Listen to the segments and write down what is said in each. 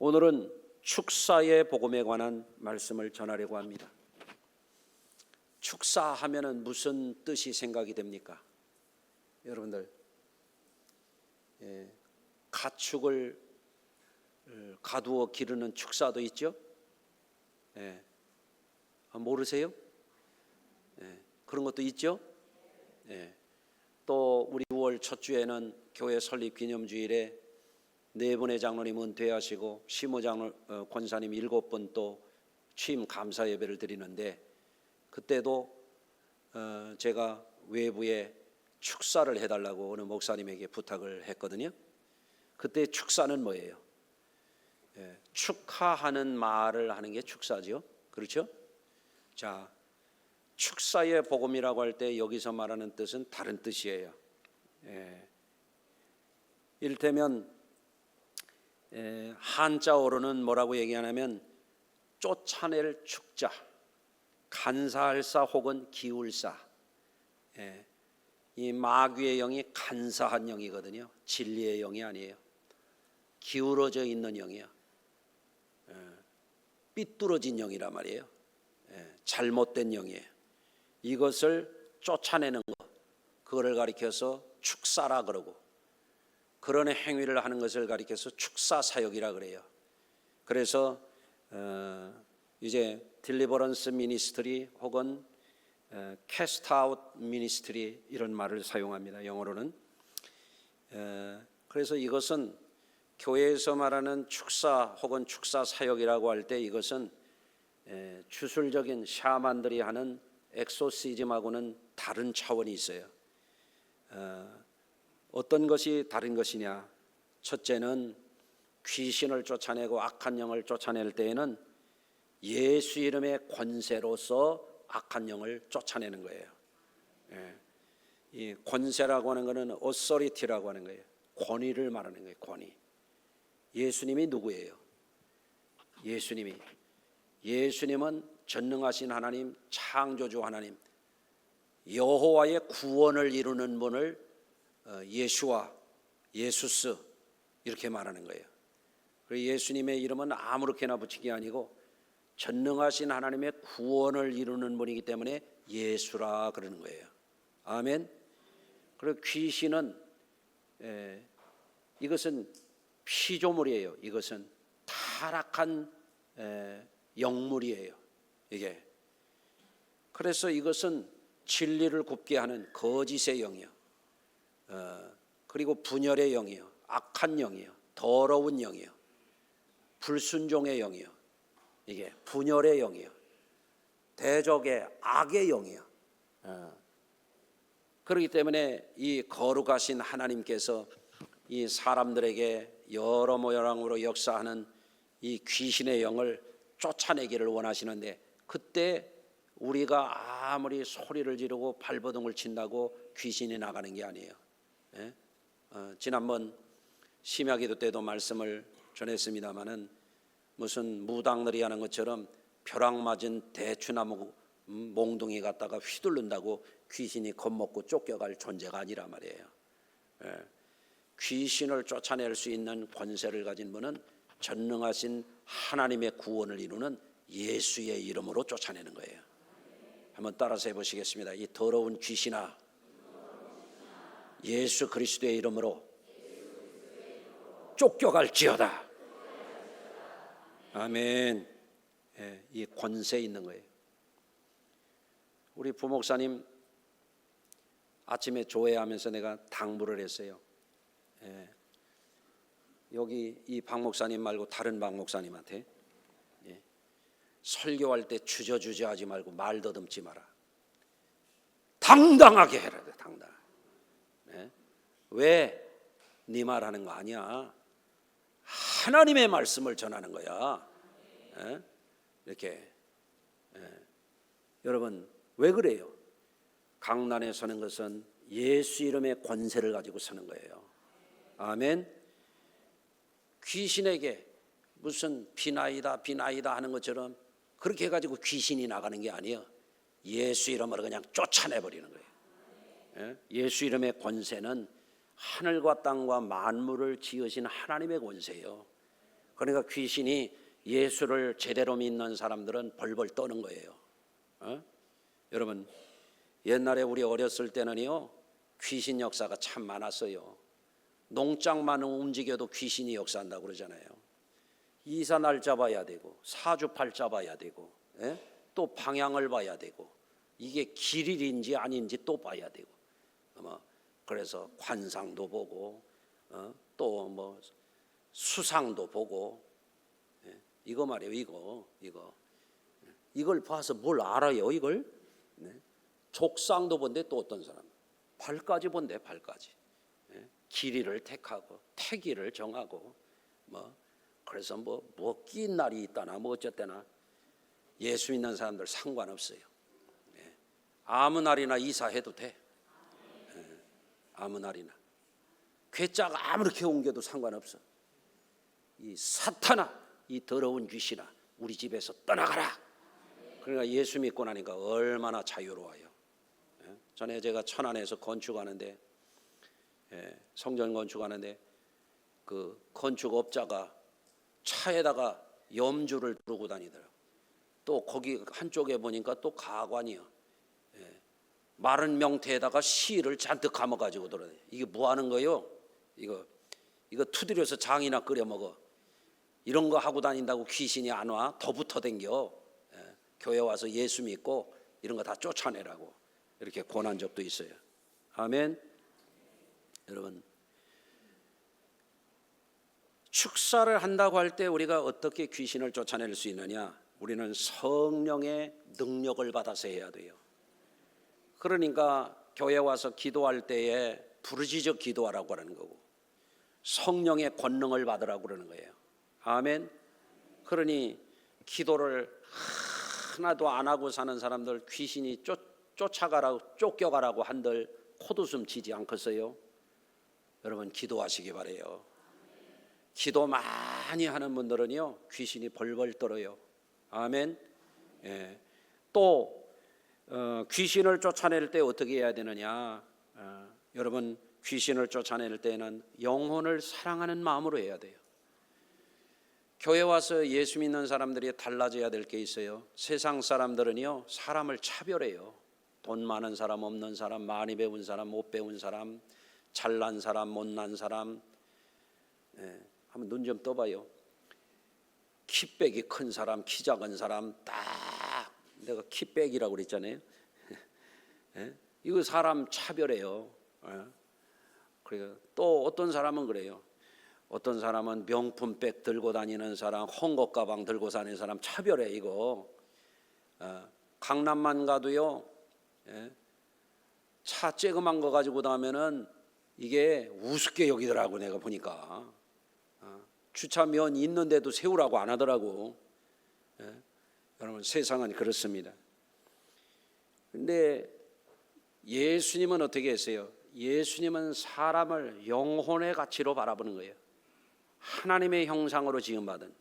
오늘은 축사의 복음에 관한 말씀을 전하려고 합니다. 축사하면은 무슨 뜻이 생각이 됩니까? 여러분들, 가축을 가두어 기르는 축사도 있죠? 모르세요? 그런 것도 있죠? 또 우리 6월 첫 주에는 교회 설립 기념주일에 네 분의 장로님 은퇴하시고 시무장로 권사님 7분 또 취임 감사 예배를 드리는데, 그때도 제가 외부에 축사를 해달라고 어느 목사님에게 부탁을 했거든요. 그때 축사는 뭐예요? 축하하는 말을 하는 게 축사죠. 그렇죠? 자, 축사의 복음이라고 할 때 여기서 말하는 뜻은 다른 뜻이에요. 이를테면 한자어로는 뭐라고 얘기하냐면 쫓아낼 축자, 간사할사 혹은 기울사. 이 마귀의 영이 간사한 영이거든요. 진리의 영이 아니에요. 기울어져 있는 영이야. 삐뚤어진 영이란 말이에요. 잘못된 영이에요. 이것을 쫓아내는 것, 그거를 가리켜서 축사라 그러고, 그런 행위를 하는 것을 가리켜서 축사사역이라 그래요. 그래서 이제 딜리버런스 미니스트리 혹은 캐스트 아웃 미니스트리 이런 말을 사용합니다. 영어로는. 그래서 이것은 교회에서 말하는 축사 혹은 축사사역이라고 할 때 이것은 주술적인 샤만들이 하는 엑소시즘하고는 다른 차원이 있어요. 어떤 것이 다른 것이냐? 첫째는 귀신을 쫓아내고 악한 영을 쫓아낼 때에는 예수 이름의 권세로서 악한 영을 쫓아내는 거예요. 이 권세라고 하는 것은 authority라고 하는 거예요. 권위를 말하는 거예요. 권위. 예수님이 누구예요? 예수님은 전능하신 하나님, 창조주 하나님, 여호와의 구원을 이루는 분을 예수와 예수스 이렇게 말하는 거예요. 그리고 예수님의 이름은 아무렇게나 붙인 게 아니고 전능하신 하나님의 구원을 이루는 분이기 때문에 예수라 그러는 거예요. 아멘. 그리고 귀신은 이것은 피조물이에요. 이것은 타락한 영물이에요. 이게. 그래서 이것은 진리를 굽게 하는 거짓의 영이요. 그리고 분열의 영이요. 악한 영이요. 더러운 영이요. 불순종의 영이요. 이게 분열의 영이요. 대적의 악의 영이요. 그렇기 때문에 이 거룩하신 하나님께서 이 사람들에게 여러 모양으로 역사하는 이 귀신의 영을 쫓아내기를 원하시는데, 그때 우리가 아무리 소리를 지르고 발버둥을 친다고 귀신이 나가는 게 아니에요. 지난번 심야기도 때도 말씀을 전했습니다마는 무슨 무당들이 하는 것처럼 벼락 맞은 대추나무 몽둥이 갖다가 휘두른다고 귀신이 겁먹고 쫓겨갈 존재가 아니라 말이에요. 귀신을 쫓아낼 수 있는 권세를 가진 분은 전능하신 하나님의 구원을 이루는 예수의 이름으로 쫓아내는 거예요. 한번 따라서 해보시겠습니다. 이 더러운 귀신아, 예수 그리스도의 이름으로 쫓겨갈지어다. 아멘. 이 권세 있는 거예요. 우리 부목사님 아침에 조회하면서 내가 당부를 했어요. 여기 이 박 목사님 말고 다른 박 목사님한테 설교할 때 주저주저하지 말고 말 더듬지 마라. 당당하게 해라 돼. 당당하게. 왜? 네 말하는 거 아니야. 하나님의 말씀을 전하는 거야. 이렇게. 여러분 왜 그래요? 강단에 서는 것은 예수 이름의 권세를 가지고 서는 거예요. 아멘. 귀신에게 무슨 비나이다 하는 것처럼 그렇게 해가지고 귀신이 나가는 게 아니에요. 예수 이름으로 그냥 쫓아내버리는 거예요. 예수 이름의 권세는 하늘과 땅과 만물을 지으신 하나님의 권세예요. 그러니까 귀신이 예수를 제대로 믿는 사람들은 벌벌 떠는 거예요. 여러분, 옛날에 우리 어렸을 때는요, 귀신 역사가 참 많았어요. 농장만 움직여도 귀신이 역사한다고 그러잖아요. 이사 날짜 봐야 되고, 사주팔자 봐야 되고, 또 방향을 봐야 되고, 이게 길일인지 아닌지 또 봐야 되고, 그래서 관상도 보고, 또 뭐 수상도 보고, 이거 말이에요. 이걸 봐서 뭘 알아요? 이걸 족상도 본데, 또 어떤 사람 발까지 본대. 발까지 길이를 택하고 태기를 정하고, 그래서 뭐 낀 날이 있다나 뭐 어쨌거나 예수 믿는 사람들 상관없어요. 아무 날이나 이사해도 돼. 아무 날이나 괴짜가 아무렇게 옮겨도 상관없어. 이 사탄아, 이 더러운 귀신아, 우리 집에서 떠나가라. 그러니까 예수 믿고 나니까 얼마나 자유로워요. 전에 제가 천안에서 건축하는데, 성전 건축하는데 그 건축업자가 차에다가 염주를 두르고 다니더라고요. 또 거기 한쪽에 보니까 또 가관이요. 마른 명태에다가 씨를 잔뜩 감아가지고 돌아다녀. 이게 뭐 하는 거예요? 이거 투드려서 장이나 끓여 먹어. 이런 거 하고 다닌다고 귀신이 안 와? 더 붙어 댕겨. 교회 와서 예수 믿고 이런 거 다 쫓아내라고 이렇게 권한 적도 있어요. 아멘. 여러분, 축사를 한다고 할 때 우리가 어떻게 귀신을 쫓아낼 수 있느냐? 우리는 성령의 능력을 받아서 해야 돼요. 그러니까 교회 와서 기도할 때에 부르짖어 기도하라고 하는 거고, 성령의 권능을 받으라고 그러는 거예요. 아멘. 그러니 기도를 하나도 안 하고 사는 사람들 귀신이 쫓아가라고 쫓겨가라고 한들 코웃음 치지 않겠어요? 여러분, 기도하시기 바래요. 기도 많이 하는 분들은요, 귀신이 벌벌 떨어요. 아멘. 또 귀신을 쫓아낼 때 어떻게 해야 되느냐? 여러분, 귀신을 쫓아낼 때는 영혼을 사랑하는 마음으로 해야 돼요. 교회 와서 예수 믿는 사람들이 달라져야 될 게 있어요. 세상 사람들은요, 사람을 차별해요. 돈 많은 사람, 없는 사람, 많이 배운 사람, 못 배운 사람, 잘난 사람, 못난 사람. 한번 눈 좀 떠봐요. 키백이 큰 사람, 키 작은 사람, 딱 내가 키백이라고 그랬잖아요. 이거 사람 차별해요. 그리고 또 어떤 사람은 그래요. 어떤 사람은 명품백 들고 다니는 사람, 홍거 가방 들고 다니는 사람 차별해. 이거 강남만 가도요, 차 쬐그만 거 가지고 다면은 이게 우습게 여기더라고. 내가 보니까 주차면 있는데도 세우라고 안 하더라고. 여러분, 세상은 그렇습니다. 근데 예수님은 어떻게 했어요? 예수님은 사람을 영혼의 가치로 바라보는 거예요. 하나님의 형상으로 지음받은,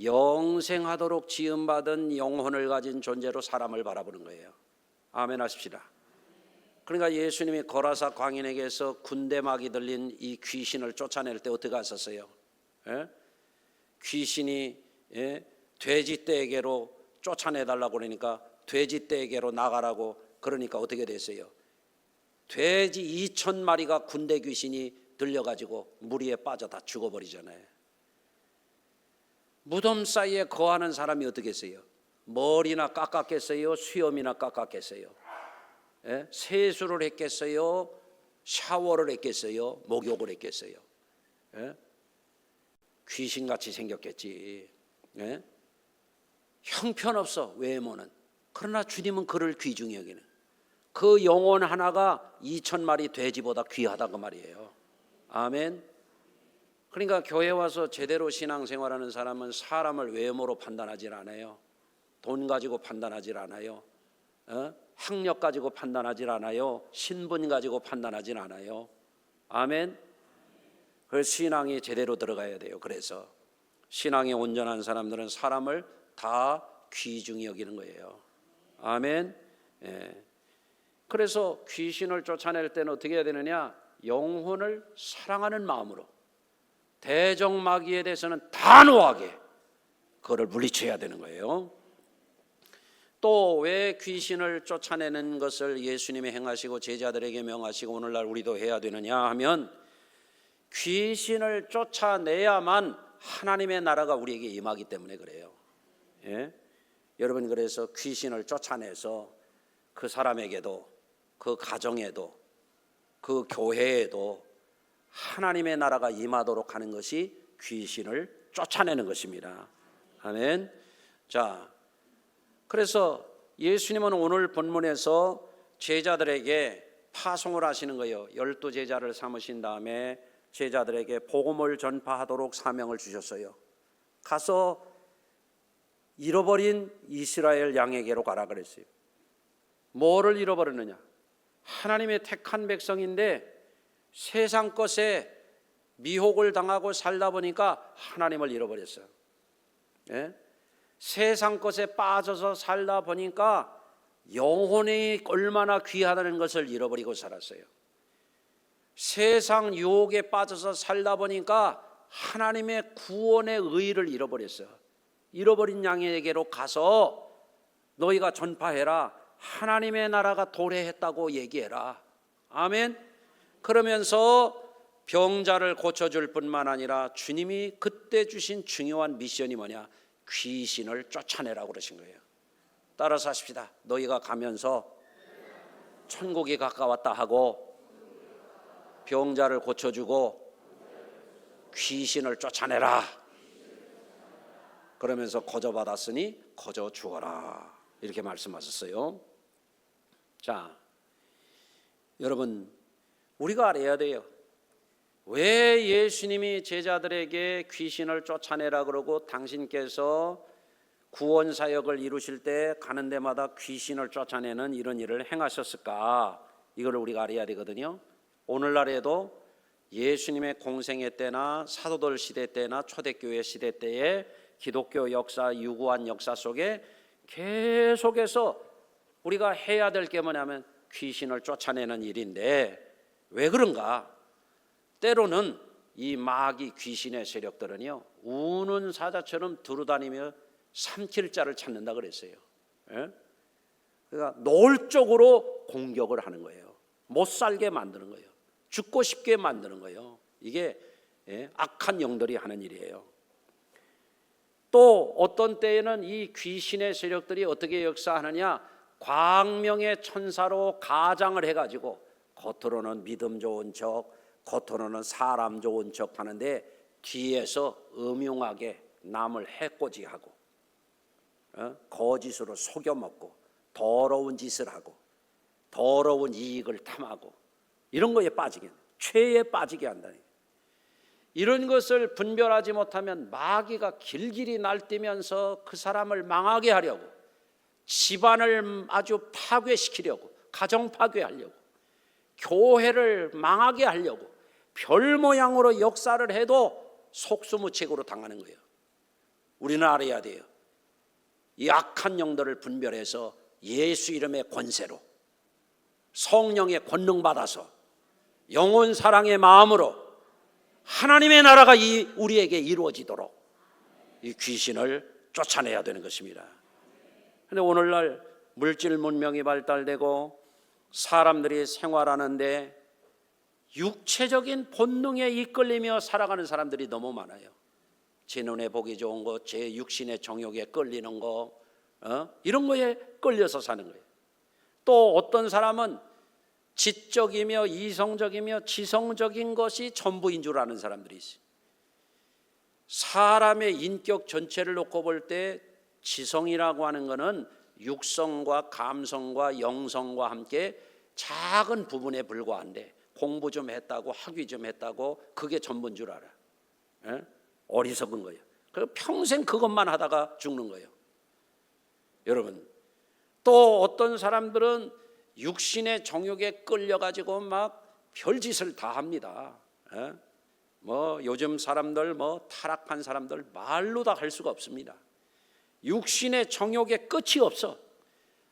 영생하도록 지음받은 영혼을 가진 존재로 사람을 바라보는 거예요. 아멘 하십시다. 그러니까 예수님이 거라사 광인에게서 군대막이 들린 이 귀신을 쫓아낼 때 어떻게 하셨어요? 귀신이 돼지떼에게로 쫓아내달라고 그러니까 돼지떼에게로 나가라고 그러니까 어떻게 됐어요? 돼지 2,000마리가 군대 귀신이 들려가지고 물 위에 빠져 다 죽어버리잖아요. 무덤 사이에 거하는 사람이 어떻게 했어요? 머리나 깎았겠어요? 수염이나 깎았겠어요? 세수를 했겠어요? 샤워를 했겠어요? 목욕을 했겠어요? 귀신같이 생겼겠지. 형편없어, 외모는. 그러나 주님은 그를 귀중히 여기는, 그 영혼 하나가 2,000마리 돼지보다 귀하다고 말이에요. 아멘. 그러니까 교회 와서 제대로 신앙생활하는 사람은 사람을 외모로 판단하지 않아요. 돈 가지고 판단하지 않아요. 학력 가지고 판단하지 않아요. 신분 가지고 판단하지 않아요. 아멘. 그래서 신앙이 제대로 들어가야 돼요. 그래서 신앙이 온전한 사람들은 사람을 다 귀중히 여기는 거예요. 아멘. 그래서 귀신을 쫓아낼 때는 어떻게 해야 되느냐? 영혼을 사랑하는 마음으로, 대적마귀에 대해서는 단호하게 그거를 물리쳐야 되는 거예요. 또 왜 귀신을 쫓아내는 것을 예수님이 행하시고 제자들에게 명하시고 오늘날 우리도 해야 되느냐 하면, 귀신을 쫓아내야만 하나님의 나라가 우리에게 임하기 때문에 그래요. 예? 여러분, 그래서 귀신을 쫓아내서 그 사람에게도, 그 가정에도, 그 교회에도 하나님의 나라가 임하도록 하는 것이 귀신을 쫓아내는 것입니다. 아멘. 자, 그래서 예수님은 오늘 본문에서 제자들에게 파송을 하시는 거예요. 12제자를 삼으신 다음에 제자들에게 복음을 전파하도록 사명을 주셨어요. 가서 잃어버린 이스라엘 양에게로 가라 그랬어요. 뭐를 잃어버렸느냐? 하나님의 택한 백성인데 세상 것에 미혹을 당하고 살다 보니까 하나님을 잃어버렸어요. 예? 세상 것에 빠져서 살다 보니까 영혼이 얼마나 귀하다는 것을 잃어버리고 살았어요. 세상 유혹에 빠져서 살다 보니까 하나님의 구원의 의의를 잃어버렸어요. 잃어버린 양에게로 가서 너희가 전파해라. 하나님의 나라가 도래했다고 얘기해라. 아멘. 그러면서 병자를 고쳐줄 뿐만 아니라 주님이 그때 주신 중요한 미션이 뭐냐? 귀신을 쫓아내라고 그러신 거예요. 따라서 하십시다. 너희가 가면서 천국이 가까웠다 하고 병자를 고쳐주고 귀신을 쫓아내라. 그러면서 거저 받았으니 거저 주어라. 이렇게 말씀하셨어요. 자, 여러분, 우리가 알아야 돼요. 왜 예수님이 제자들에게 귀신을 쫓아내라 그러고 당신께서 구원 사역을 이루실 때 가는 데마다 귀신을 쫓아내는 이런 일을 행하셨을까? 이걸 우리가 알아야 되거든요. 오늘날에도 예수님의 공생애 때나 사도들 시대 때나 초대교회 시대 때에 기독교 역사, 유구한 역사 속에 계속해서 우리가 해야 될 게 뭐냐면 귀신을 쫓아내는 일인데, 왜 그런가? 때로는 이 마귀 귀신의 세력들은요, 우는 사자처럼 두루다니며 삼킬 자를 찾는다 그랬어요. 예? 그러니까 노골적으로 공격을 하는 거예요. 못 살게 만드는 거예요. 죽고 싶게 만드는 거예요. 이게 악한 영들이 하는 일이에요. 또 어떤 때에는 이 귀신의 세력들이 어떻게 역사하느냐, 광명의 천사로 가장을 해가지고 겉으로는 믿음 좋은 척, 겉으로는 사람 좋은 척 하는데 뒤에서 음흉하게 남을 해코지하고 거짓으로 속여먹고 더러운 짓을 하고 더러운 이익을 탐하고 이런 거에 빠지게, 죄에 빠지게 한다니. 이런 것을 분별하지 못하면 마귀가 길길이 날뛰면서 그 사람을 망하게 하려고, 집안을 아주 파괴시키려고, 가정 파괴하려고, 교회를 망하게 하려고 별 모양으로 역사를 해도 속수무책으로 당하는 거예요. 우리는 알아야 돼요. 이 악한 영들을 분별해서 예수 이름의 권세로, 성령의 권능 받아서 영혼 사랑의 마음으로 하나님의 나라가 우리에게 이루어지도록 이 귀신을 쫓아내야 되는 것입니다. 그런데 오늘날 물질 문명이 발달되고 사람들이 생활하는데 육체적인 본능에 이끌리며 살아가는 사람들이 너무 많아요. 제 눈에 보기 좋은 것, 제 육신의 정욕에 끌리는 거, 이런 거에 끌려서 사는 거예요. 또 어떤 사람은 지적이며 이성적이며 지성적인 것이 전부인 줄 아는 사람들이 있어요. 사람의 인격 전체를 놓고 볼 때 지성이라고 하는 것은 육성과 감성과 영성과 함께 작은 부분에 불과한데, 공부 좀 했다고 학위 좀 했다고 그게 전부인 줄 알아. 어리석은 거예요. 그리고 평생 그것만 하다가 죽는 거예요. 여러분, 또 어떤 사람들은 육신의 정욕에 끌려가지고 막 별짓을 다 합니다. 뭐 요즘 사람들, 뭐 타락한 사람들 말로 다 할 수가 없습니다. 육신의 정욕에 끝이 없어.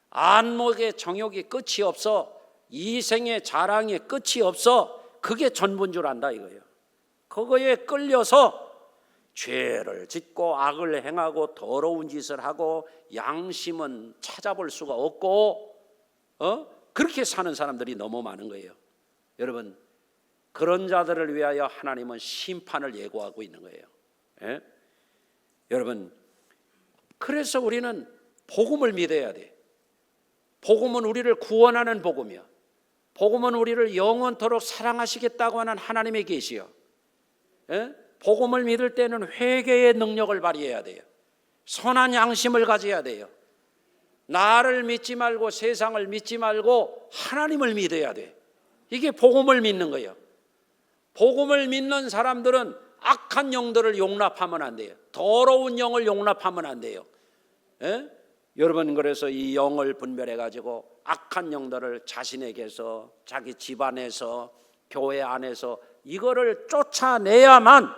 안목의 정욕이 끝이 없어. 이생의 자랑에 끝이 없어. 그게 전부인 줄 안다 이거예요. 그거에 끌려서 죄를 짓고 악을 행하고 더러운 짓을 하고 양심은 찾아볼 수가 없고 그렇게 사는 사람들이 너무 많은 거예요. 여러분, 그런 자들을 위하여 하나님은 심판을 예고하고 있는 거예요. 예? 여러분, 그래서 우리는 복음을 믿어야 돼. 복음은 우리를 구원하는 복음이야. 복음은 우리를 영원토록 사랑하시겠다고 하는 하나님의 계시요. 예? 복음을 믿을 때는 회개의 능력을 발휘해야 돼요. 선한 양심을 가져야 돼요. 나를 믿지 말고 세상을 믿지 말고 하나님을 믿어야 돼. 이게 복음을 믿는 거예요. 복음을 믿는 사람들은 악한 영들을 용납하면 안 돼요. 더러운 영을 용납하면 안 돼요. 예? 여러분, 그래서 이 영을 분별해 가지고 악한 영들을 자신에게서, 자기 집안에서, 교회 안에서 이거를 쫓아내야만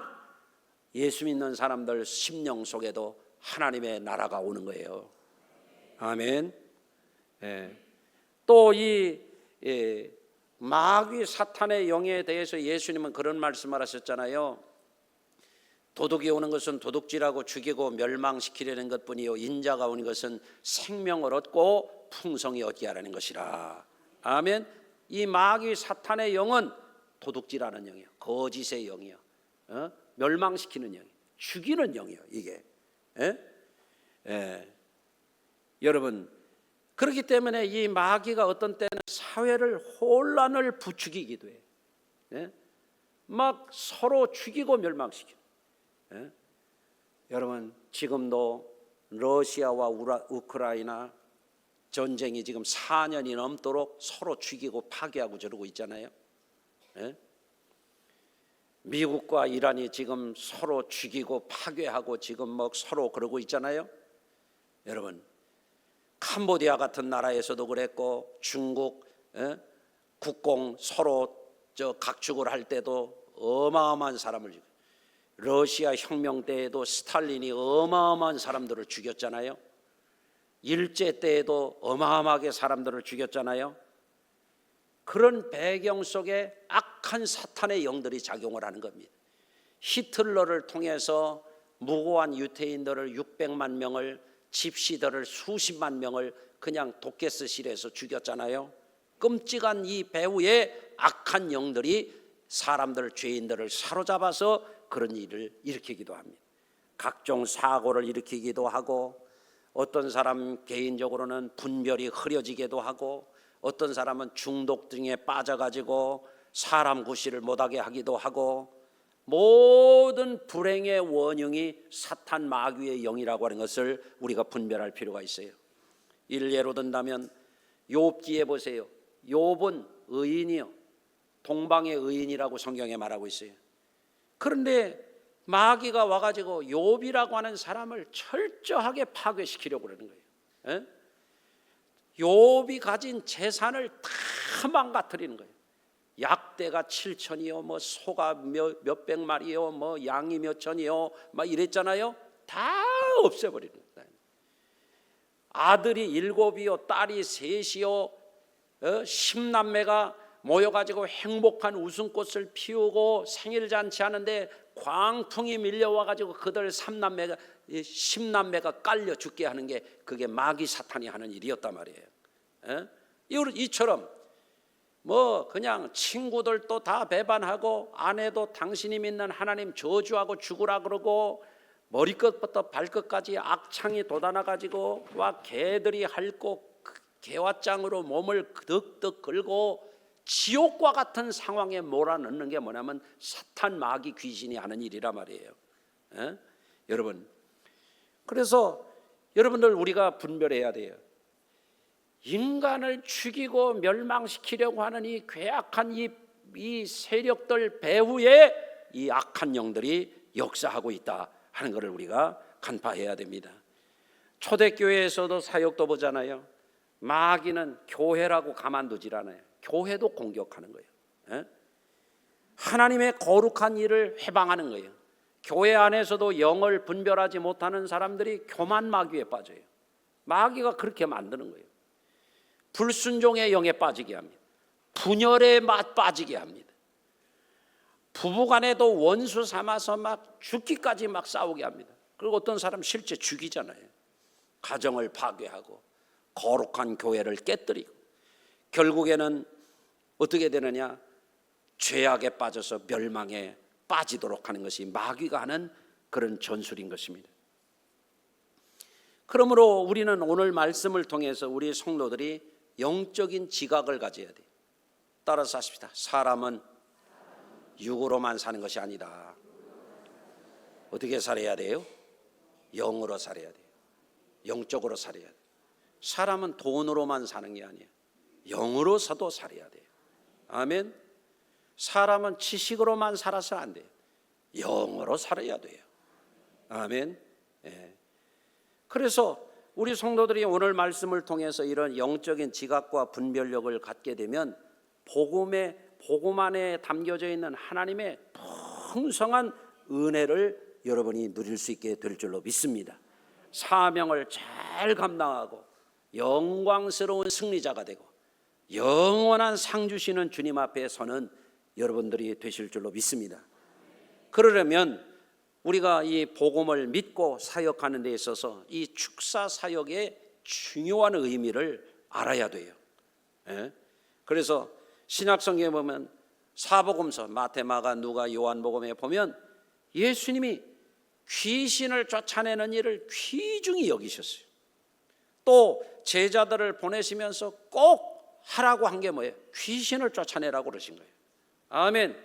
예수 믿는 사람들 심령 속에도 하나님의 나라가 오는 거예요. 아멘. 예. 또 이 마귀 사탄의 영에 대해서 예수님은 그런 말씀을 하셨잖아요. 도둑이 오는 것은 도둑질하고 죽이고 멸망시키려는 것뿐이요 인자가 오는 것은 생명을 얻고 풍성히 얻게 하라는 것이라. 아멘. 이 마귀 사탄의 영은 도둑질하는 영이요, 거짓의 영이요, 멸망시키는 영이요, 죽이는 영이요, 이게. 여러분, 그렇기 때문에 이 마귀가 어떤 때는 사회를 혼란을 부추기기도 해요. 막 서로 죽이고 멸망시키고. 여러분, 지금도 러시아와 우크라이나 전쟁이 지금 4년이 넘도록 서로 죽이고 파괴하고 저러고 있잖아요. 미국과 이란이 지금 서로 죽이고 파괴하고 지금 뭐 서로 그러고 있잖아요. 여러분, 캄보디아 같은 나라에서도 그랬고, 중국 국공 서로 각축을 할 때도 어마어마한 사람을 죽였고, 러시아 혁명 때에도 스탈린이 어마어마한 사람들을 죽였잖아요. 일제 때에도 어마어마하게 사람들을 죽였잖아요. 그런 배경 속에 악한 사탄의 영들이 작용을 하는 겁니다. 히틀러를 통해서 무고한 유태인들을 600만 명을, 집시들을 수십만 명을 그냥 도깨스실에서 죽였잖아요. 끔찍한 이 배후에 악한 영들이 사람들, 죄인들을 사로잡아서 그런 일을 일으키기도 합니다. 각종 사고를 일으키기도 하고, 어떤 사람 개인적으로는 분별이 흐려지기도 하고, 어떤 사람은 중독 등에 빠져가지고 사람 구실을 못하게 하기도 하고, 모든 불행의 원흉이 사탄 마귀의 영이라고 하는 것을 우리가 분별할 필요가 있어요. 이를 예로 든다면 욥기에 보세요. 욥은 의인이요, 동방의 의인이라고 성경에 말하고 있어요. 그런데 마귀가 와가지고 욥이라고 하는 사람을 철저하게 파괴시키려고 그러는 거예요. 욥이 가진 재산을 다 망가뜨리는 거예요. 약대가 7천이요, 뭐 소가 몇백 마리요, 뭐 양이 몇 천이요, 막 이랬잖아요. 다 없애버리는 거예요. 아들이 7이요, 딸이 3이요, 10남매가 모여가지고 행복한 웃음꽃을 피우고 생일잔치 하는데 광풍이 밀려와가지고 그들 3남매가 10남매가 깔려 죽게 하는 게 그게 마귀 사탄이 하는 일이었단 말이에요. 이처럼 뭐 그냥 친구들도 다 배반하고, 아내도 당신이 믿는 하나님 저주하고 죽으라 그러고, 머리끝부터 발끝까지 악창이 돋아나가지고 와 개들이 핥고 개화장으로 몸을 득득 긁고 지옥과 같은 상황에 몰아넣는 게 뭐냐면 사탄 마귀 귀신이 하는 일이라 말이에요. 여러분, 그래서 여러분들 우리가 분별해야 돼요. 인간을 죽이고 멸망시키려고 하는 이 괴악한 이 세력들 배후에 이 악한 영들이 역사하고 있다 하는 것을 우리가 간파해야 됩니다. 초대교회에서도 사역도 보잖아요. 마귀는 교회라고 가만두질 않아요. 교회도 공격하는 거예요. 하나님의 거룩한 일을 회방하는 거예요. 교회 안에서도 영을 분별하지 못하는 사람들이 교만 마귀에 빠져요. 마귀가 그렇게 만드는 거예요. 불순종의 영에 빠지게 합니다. 분열에 빠지게 합니다. 부부간에도 원수 삼아서 막 죽기까지 막 싸우게 합니다. 그리고 어떤 사람 실제 죽이잖아요. 가정을 파괴하고 거룩한 교회를 깨뜨리고 결국에는 어떻게 되느냐? 죄악에 빠져서 멸망에 빠지도록 하는 것이 마귀가 하는 그런 전술인 것입니다. 그러므로 우리는 오늘 말씀을 통해서 우리 성도들이 영적인 지각을 가져야 돼요. 따라서 하십시다. 사람은 육으로만 사는 것이 아니다. 어떻게 살아야 돼요? 영으로 살아야 돼요. 영적으로 살아야 돼요. 사람은 돈으로만 사는 게 아니에요. 영으로서도 살아야 돼요. 아멘. 사람은 지식으로만 살아서 안 돼요. 영으로 살아야 돼요. 아멘. 예. 그래서 우리 성도들이 오늘 말씀을 통해서 이런 영적인 지각과 분별력을 갖게 되면 복음 안에 담겨져 있는 하나님의 풍성한 은혜를 여러분이 누릴 수 있게 될 줄로 믿습니다. 사명을 잘 감당하고 영광스러운 승리자가 되고 영원한 상 주시는 주님 앞에 서는 여러분들이 되실 줄로 믿습니다. 그러려면 우리가 이 복음을 믿고 사역하는 데 있어서 이 축사 사역의 중요한 의미를 알아야 돼요. 그래서 신약성경에 보면 사복음서 마태, 마가, 누가, 요한복음에 보면 예수님이 귀신을 쫓아내는 일을 귀중히 여기셨어요. 또 제자들을 보내시면서 꼭 하라고 한 게 뭐예요? 귀신을 쫓아내라고 그러신 거예요. 아멘.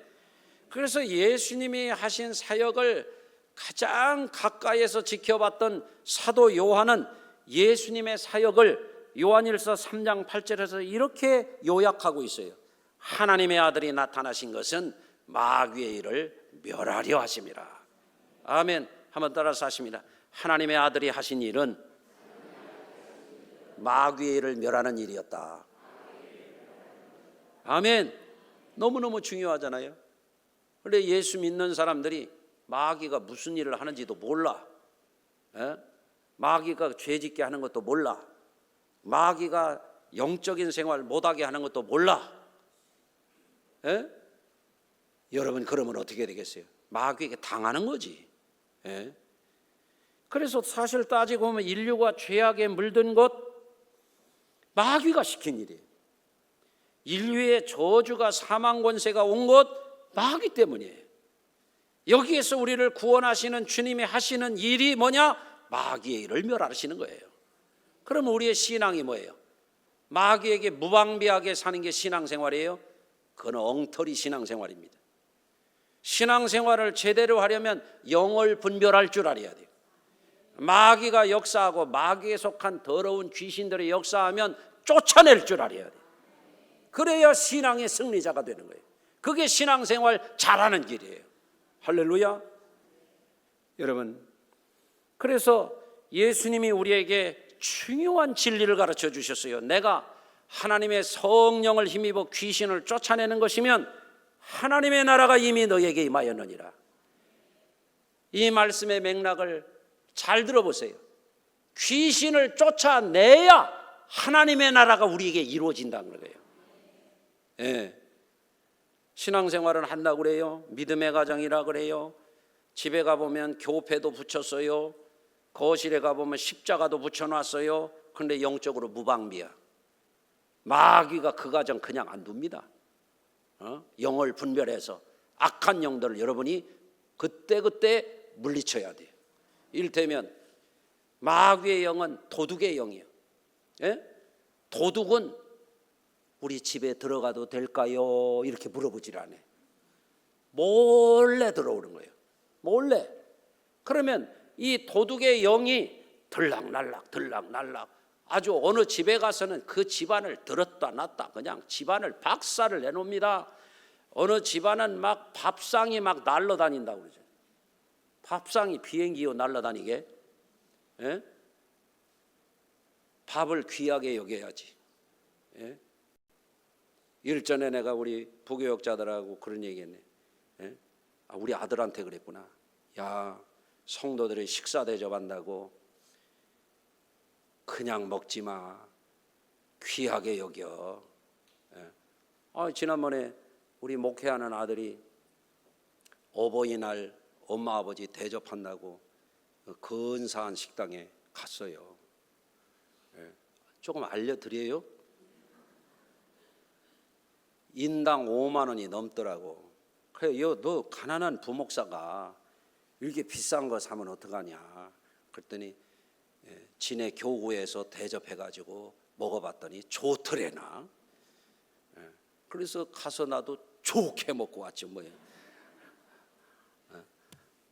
그래서 예수님이 하신 사역을 가장 가까이에서 지켜봤던 사도 요한은 예수님의 사역을 요한일서 3장 8절에서 이렇게 요약하고 있어요. 하나님의 아들이 나타나신 것은 마귀의 일을 멸하려 하심이라. 아멘. 한번 따라서 하십니다. 하나님의 아들이 하신 일은 마귀의 일을 멸하는 일이었다. 아멘. 너무너무 중요하잖아요. 그런데 예수 믿는 사람들이 마귀가 무슨 일을 하는지도 몰라. 마귀가 죄짓게 하는 것도 몰라. 마귀가 영적인 생활 못하게 하는 것도 몰라. 여러분 그러면 어떻게 되겠어요? 마귀에게 당하는 거지. 그래서 사실 따지고 보면 인류가 죄악에 물든 것 마귀가 시킨 일이에요. 인류의 저주가 사망 권세가 온 것 마귀 때문이에요. 여기에서 우리를 구원하시는 주님이 하시는 일이 뭐냐? 마귀의 일을 멸하시는 거예요. 그럼 우리의 신앙이 뭐예요? 마귀에게 무방비하게 사는 게 신앙생활이에요? 그건 엉터리 신앙생활입니다. 신앙생활을 제대로 하려면 영을 분별할 줄 알아야 돼요. 마귀가 역사하고 마귀에 속한 더러운 귀신들이 역사하면 쫓아낼 줄 알아야 돼요. 그래야 신앙의 승리자가 되는 거예요. 그게 신앙생활 잘하는 길이에요. 할렐루야. 여러분, 그래서 예수님이 우리에게 중요한 진리를 가르쳐 주셨어요. 내가 하나님의 성령을 힘입어 귀신을 쫓아내는 것이면 하나님의 나라가 이미 너에게 임하였느니라. 이 말씀의 맥락을 잘 들어보세요. 귀신을 쫓아내야 하나님의 나라가 우리에게 이루어진다는 거예요. 신앙생활은 한다고 그래요. 믿음의 가정이라 그래요. 집에 가보면 교패도 붙였어요. 거실에 가보면 십자가도 붙여놨어요. 그런데 영적으로 무방비야. 마귀가 그 가정 그냥 안 둡니다. 영을 분별해서 악한 영들을 여러분이 그때그때 물리쳐야 돼요. 이를테면 마귀의 영은 도둑의 영이에요. 도둑은 우리 집에 들어가도 될까요? 이렇게 물어보질 않아요. 몰래 들어오는 거예요. 몰래. 그러면 이 도둑의 영이 들락날락 들락날락 아주 어느 집에 가서는 그 집안을 들었다 놨다 그냥 집안을 박살을 내놓습니다. 어느 집안은 막 밥상이 막 날아다닌다고 그러죠. 밥상이 비행기요 날아다니게. 밥을 귀하게 여겨야지. 일전에 내가 우리 부교역자들하고 그런 얘기했네. 우리 아들한테 그랬구나. 야, 성도들이 식사 대접한다고 그냥 먹지 마. 귀하게 여겨. 지난번에 우리 목회하는 아들이 어버이날 엄마 아버지 대접한다고 근사한 식당에 갔어요. 조금 알려드려요. 인당 5만 원이 넘더라고. 그래, 너 가난한 부목사가 이렇게 비싼 거 사면 어떡하냐. 그랬더니 지네 교구에서 대접해가지고 먹어봤더니 좋더래나. 그래서 가서 나도 좋게 먹고 왔지 뭐예요.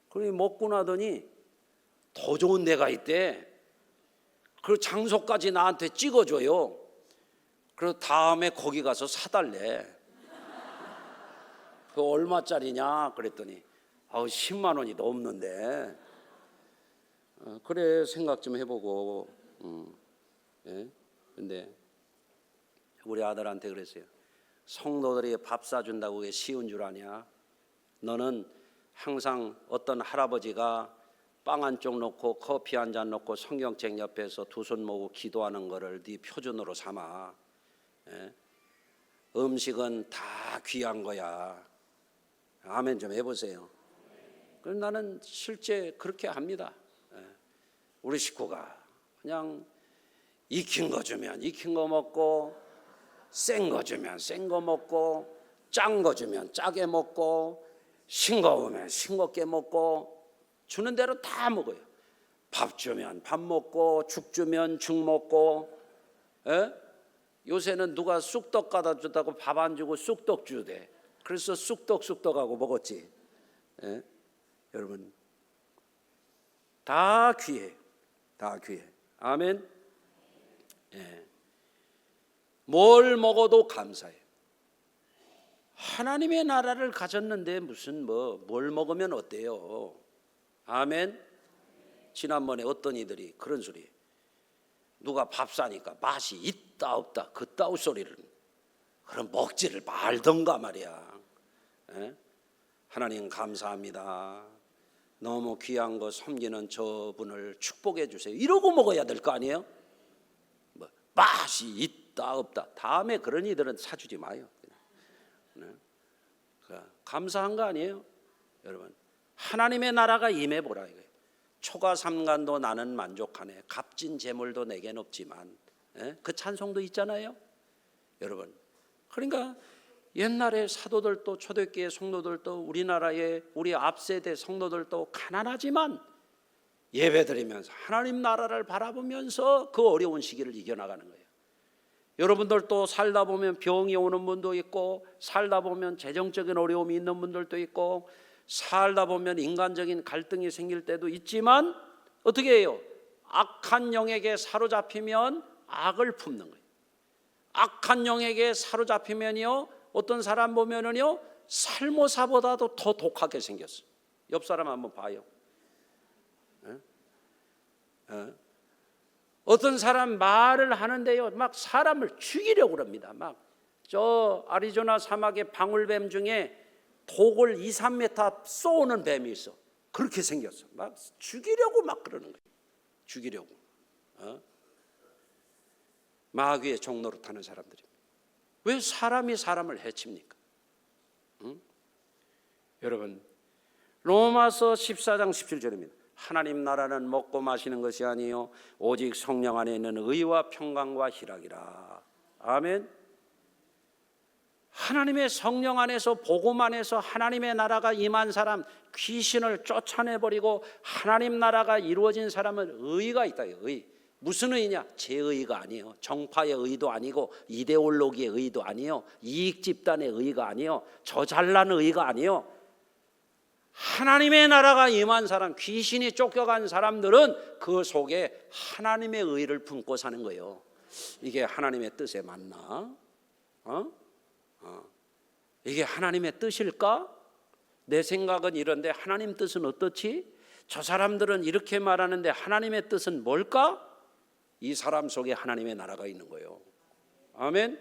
그래 먹고 나더니 더 좋은 데가 있대. 그 장소까지 나한테 찍어줘요. 그리고 다음에 거기 가서 사달래. 그 얼마짜리냐 그랬더니 10만 원이 넘는데. 그래 생각 좀 해보고. 근데 우리 아들한테 그랬어요. 성도들이 밥 사준다고 그게 쉬운 줄 아냐? 너는 항상 어떤 할아버지가 빵 한 쪽 놓고 커피 한 잔 놓고 성경책 옆에서 두 손 모으고 기도하는 거를 네 표준으로 삼아. 음식은 다 귀한 거야. 아멘 좀 해보세요. 그럼 나는 실제 그렇게 합니다. 우리 식구가 그냥 익힌 거 주면 익힌 거 먹고, 센 거 주면 센 거 먹고, 짠 거 주면 짜게 먹고, 싱거우면 싱겁게 먹고, 주는 대로 다 먹어요. 밥 주면 밥 먹고, 죽 주면 죽 먹고. 요새는 누가 쑥떡 갖다 주다고 밥 안 주고 쑥떡 주대. 그래서 쑥떡하고 먹었지. 여러분 다 귀해요. 다 귀해. 아멘. 뭘 먹어도 감사해요. 하나님의 나라를 가졌는데 무슨 뭘 먹으면 어때요? 아멘. 지난번에 어떤 이들이 그런 소리, 누가 밥 사니까 맛이 있다 없다 그따위 소리를, 그럼 먹지를 말던가 말이야. 하나님 감사합니다. 너무 귀한 거 섬기는 저분을 축복해 주세요. 이러고 먹어야 될 거 아니에요? 맛이 있다 없다. 다음에 그런 이들은 사주지 마요. 감사한 거 아니에요? 여러분 하나님의 나라가 임해보라 이거예요. 초가 삼간도 나는 만족하네. 값진 재물도 내겐 없지만. 그 찬송도 있잖아요. 여러분 그러니까 옛날에 사도들도 초대교회 성도들도 우리나라의 우리 앞세대 성도들도 가난하지만 예배드리면서 하나님 나라를 바라보면서 그 어려운 시기를 이겨나가는 거예요. 여러분들도 살다 보면 병이 오는 분도 있고, 살다 보면 재정적인 어려움이 있는 분들도 있고, 살다 보면 인간적인 갈등이 생길 때도 있지만 어떻게 해요? 악한 영에게 사로잡히면 악을 품는 거예요. 악한 영에게 사로잡히면요, 어떤 사람 보면은요 살모사보다도 더 독하게 생겼어. 옆 사람 한번 봐요. 어떤 사람 말을 하는데요 막 사람을 죽이려고 합니다. 막 저 아리조나 사막의 방울뱀 중에 독을 2, 3m 쏘는 뱀이 있어. 그렇게 생겼어. 막 죽이려고 막 그러는 거예요. 죽이려고. 마귀의 종로로 타는 사람들입니다. 왜 사람이 사람을 해칩니까? 여러분 로마서 14장 17절입니다. 하나님 나라는 먹고 마시는 것이 아니요 오직 성령 안에 있는 의와 평강과 희락이라. 아멘. 하나님의 성령 안에서 복음 안에서 하나님의 나라가 임한 사람, 귀신을 쫓아내버리고 하나님 나라가 이루어진 사람은 의가 있다. 의. 무슨 의냐? 제 의가 아니에요. 정파의 의도 아니고 이데올로기의 의도 아니에요. 이익 집단의 의가 아니에요. 저 잘난 의가 아니에요. 하나님의 나라가 임한 사람, 귀신이 쫓겨간 사람들은 그 속에 하나님의 의를 품고 사는 거예요. 이게 하나님의 뜻에 맞나? 이게 하나님의 뜻일까? 내 생각은 이런데 하나님 뜻은 어떻지? 저 사람들은 이렇게 말하는데 하나님의 뜻은 뭘까? 이 사람 속에 하나님의 나라가 있는 거예요. 아멘.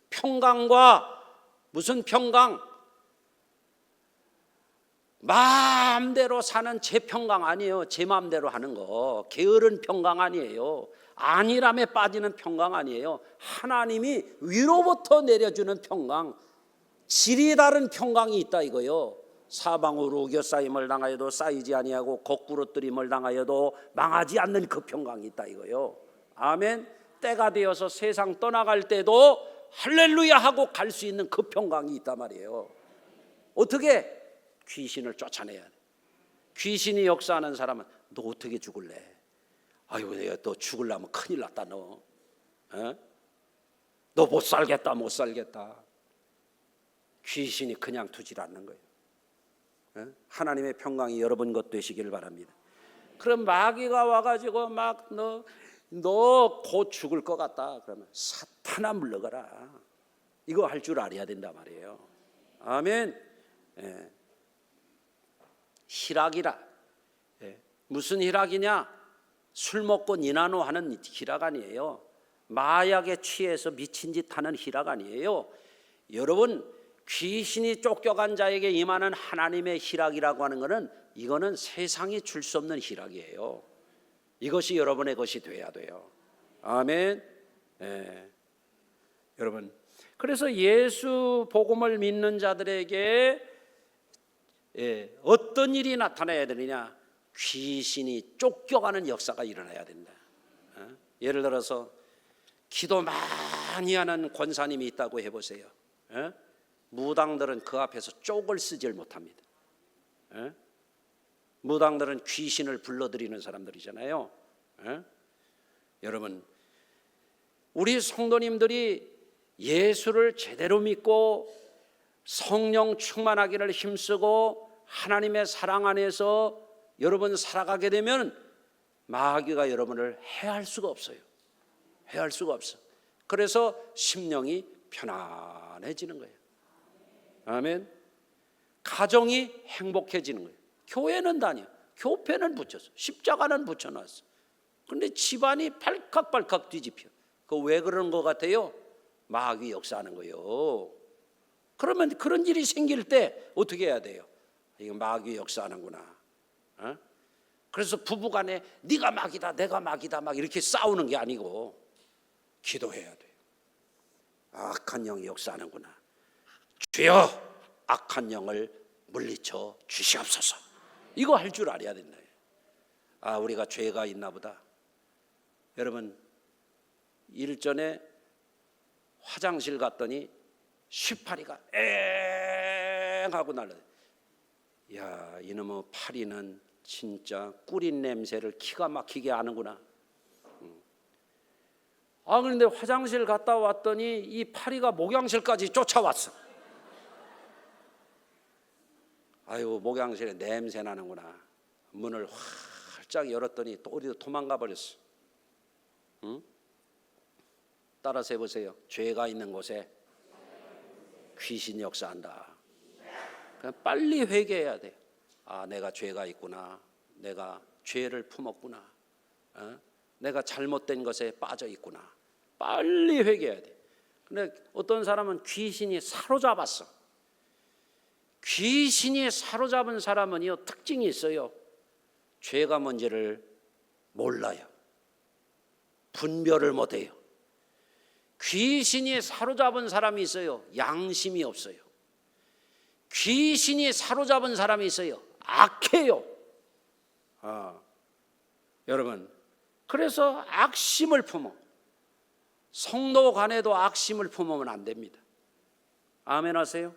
평강과 무슨 평강? 마음대로 사는 제 평강 아니에요. 제 마음대로 하는 거. 게으른 평강 아니에요. 안일함에 빠지는 평강 아니에요. 하나님이 위로부터 내려주는 평강, 질이 다른 평강이 있다 이거요. 사방으로 우겨싸임을 당하여도 쌓이지 아니하고 거꾸로 뜨림을 당하여도 망하지 않는 그 평강이 있다 이거요. 아멘. 때가 되어서 세상 떠나갈 때도 할렐루야 하고 갈 수 있는 그 평강이 있단 말이에요. 어떻게? 귀신을 쫓아내야 돼. 귀신이 역사하는 사람은 너 어떻게 죽을래? 아이고 내가 또 죽으려면 큰일 났다 너. 너 못 살겠다 못 살겠다. 귀신이 그냥 두질 않는 거예요. 하나님의 평강이 여러분 것 되시기를 바랍니다. 그럼 마귀가 와가지고 막 너 곧 죽을 것 같다 그러면 사탄아 물러가라. 이거 할 줄 알아야 된단 말이에요. 아멘. 희락이라. 무슨 희락이냐? 술 먹고 니나노 하는 희락 아니에요. 마약에 취해서 미친 짓 하는 희락 아니에요. 여러분, 귀신이 쫓겨간 자에게 임하는 하나님의 희락이라고 하는 것은 이거는 세상이 줄 수 없는 희락이에요. 이것이 여러분의 것이 돼야 돼요. 아멘. 여러분, 그래서 예수 복음을 믿는 자들에게 어떤 일이 나타나야 되느냐? 귀신이 쫓겨가는 역사가 일어나야 된다. 예를 들어서 기도 많이 하는 권사님이 있다고 해보세요. 무당들은 그 앞에서 쪽을 쓰질 못합니다. 무당들은 귀신을 불러들이는 사람들이잖아요. 여러분, 우리 성도님들이 예수를 제대로 믿고 성령 충만하기를 힘쓰고 하나님의 사랑 안에서 여러분 살아가게 되면 마귀가 여러분을 해할 수가 없어요. 해할 수가 없어. 그래서 심령이 편안해지는 거예요. 아멘. 가정이 행복해지는 거예요. 교회는 다녀. 교패는 붙였어. 십자가는 붙여놨어. 그런데 집안이 발칵발칵 뒤집혀. 그거 왜 그러는 것 같아요? 마귀 역사하는 거예요. 그러면 그런 일이 생길 때 어떻게 해야 돼요? 이거 마귀 역사하는구나. 그래서 부부간에 네가 마귀다 내가 마귀다 막 이렇게 싸우는 게 아니고 기도해야 돼요. 악한 영이 역사하는구나. 주여 악한 영을 물리쳐 주시옵소서. 이거 할 줄 알아야 된다. 우리가 죄가 있나 보다. 여러분, 일전에 화장실 갔더니 쉬파리가 엥 하고 날라요. 야, 이놈의 파리는 진짜 꿀인 냄새를 기가 막히게 아는구나. 그런데 화장실 갔다 왔더니 이 파리가 목욕실까지 쫓아왔어. 아유, 목욕실에 냄새 나는구나. 문을 활짝 열었더니 또 어디로 도망가 버렸어. 따라서 해보세요. 죄가 있는 곳에 귀신이 역사한다. 그냥 빨리 회개해야 돼. 내가 죄가 있구나. 내가 죄를 품었구나. 내가 잘못된 것에 빠져 있구나. 빨리 회개해야 돼. 근데 어떤 사람은 귀신이 사로잡았어. 귀신이 사로잡은 사람은요, 특징이 있어요. 죄가 뭔지를 몰라요. 분별을 못해요. 귀신이 사로잡은 사람이 있어요. 양심이 없어요. 귀신이 사로잡은 사람이 있어요. 악해요. 여러분, 그래서 악심을 품어. 성도 간에도 악심을 품으면 안 됩니다. 아멘 하세요?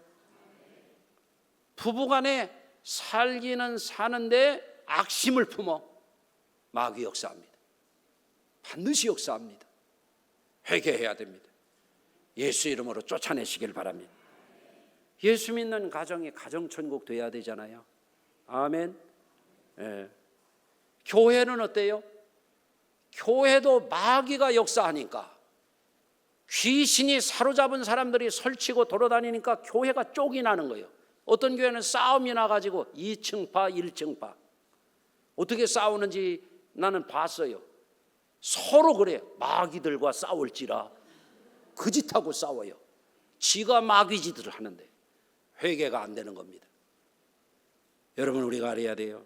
부부 간에 살기는 사는데 악심을 품어. 마귀 역사합니다. 반드시 역사합니다. 회개해야 됩니다. 예수 이름으로 쫓아내시길 바랍니다. 예수 믿는 가정이 가정천국 돼야 되잖아요. 아멘. 교회는 어때요? 교회도 마귀가 역사하니까, 귀신이 사로잡은 사람들이 설치고 돌아다니니까 교회가 쪽이 나는 거예요. 어떤 교회는 싸움이 나가지고 2층파 1층파 어떻게 싸우는지 나는 봤어요. 서로 그래요. 마귀들과 싸울지라 그 짓하고 싸워요. 지가 마귀짓을 하는데 회개가 안 되는 겁니다. 여러분, 우리가 알아야 돼요.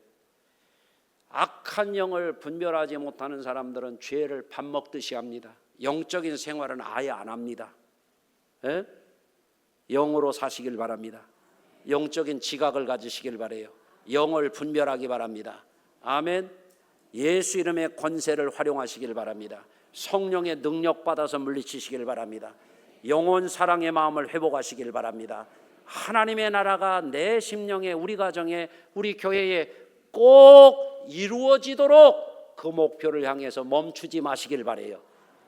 악한 영을 분별하지 못하는 사람들은 죄를 밥 먹듯이 합니다. 영적인 생활은 아예 안 합니다. 영으로 사시길 바랍니다. 영적인 지각을 가지시길 바라요. 영을 분별하기 바랍니다. 아멘. 예수 이름의 권세를 활용하시길 바랍니다. 성령의 능력 받아서 물리치시길 바랍니다. 영혼 사랑의 마음을 회복하시길 바랍니다. 하나님의 나라가 내 심령에, 우리 가정에, 우리 교회에 꼭 이루어지도록 그 목표를 향해서 멈추지 마시길 바라요.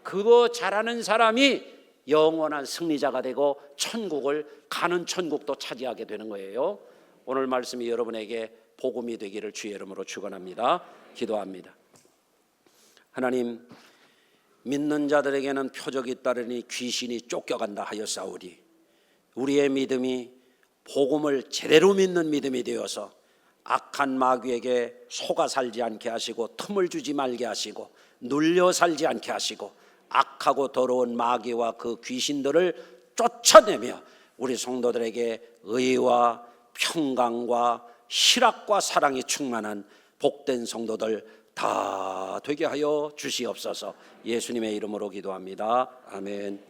그거 잘하는 사람이 영원한 승리자가 되고 천국을 가는 천국도 차지하게 되는 거예요. 오늘 말씀이 여러분에게 복음이 되기를 주의 이름으로 축원합니다. 기도합니다. 하나님, 믿는 자들에게는 표적이 따르니 귀신이 쫓겨간다 하였사오니 우리의 믿음이 복음을 제대로 믿는 믿음이 되어서 악한 마귀에게 속아 살지 않게 하시고 틈을 주지 말게 하시고 눌려 살지 않게 하시고 악하고 더러운 마귀와 그 귀신들을 쫓아내며 우리 성도들에게 의와 평강과 희락과 사랑이 충만한 복된 성도들 다 되게 하여 주시옵소서. 예수님의 이름으로 기도합니다. 아멘.